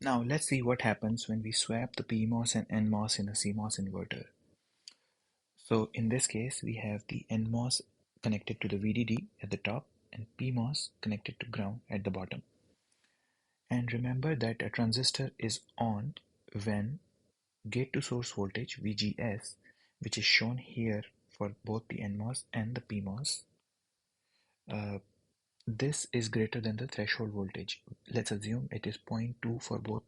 Now let's see what happens when we swap the PMOS and NMOS in a CMOS inverter. So in this case, we have the NMOS connected to the VDD at the top and PMOS connected to ground at the bottom. And remember that a transistor is on when gate to source voltage VGS, which is shown here for both the NMOS and the PMOS, this is greater than the threshold voltage. Let's assume it is 0.2 for both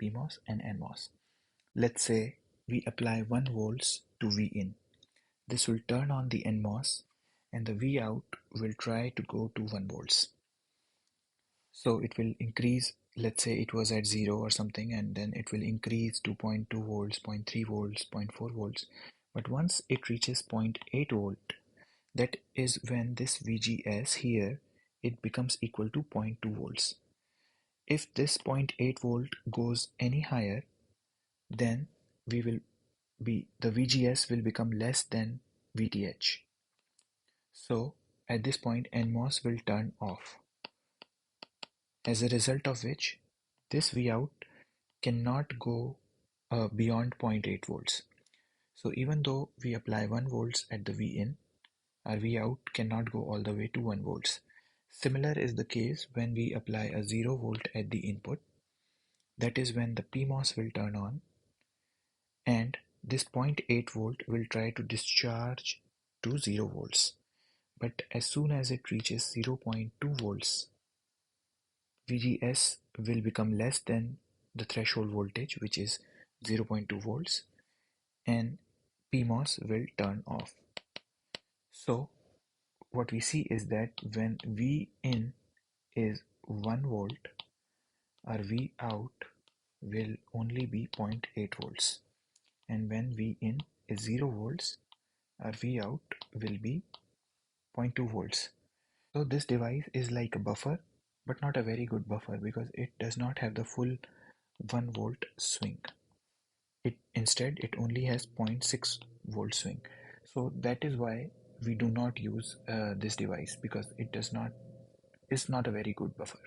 PMOS and NMOS. Let's say we apply 1 volts to Vin. This will turn on the NMOS and the Vout will try to go to 1 volts. So it will increase, let's say it was at 0 or something, and then it will increase to 0.2 volts, 0.3 volts, 0.4 volts. But once it reaches 0.8 volt, that is when this VGS here, it becomes equal to 0.2 volts. If this 0.8 volt goes any higher, then the VGS will become less than VTH. So at this point NMOS will turn off, as a result of which this Vout cannot go beyond 0.8 volts. So even though we apply 1 volts at the Vin, our Vout cannot go all the way to 1 volts. Similar is the case when we apply a 0 volt at the input. That is when the PMOS will turn on and this 0.8 volt will try to discharge to 0 volts. But as soon as it reaches 0.2 volts, VGS will become less than the threshold voltage, which is 0.2 volts, and PMOS will turn off. So what we see is that when Vin is 1 volt, our Vout will only be 0.8 volts, and when Vin is 0 volts, our Vout will be 0.2 volts. So this device is like a buffer, but not a very good buffer because it does not have the full 1 volt swing. Instead it only has 0.6 volt swing. So that is why we do not use this device, because it's not a very good buffer.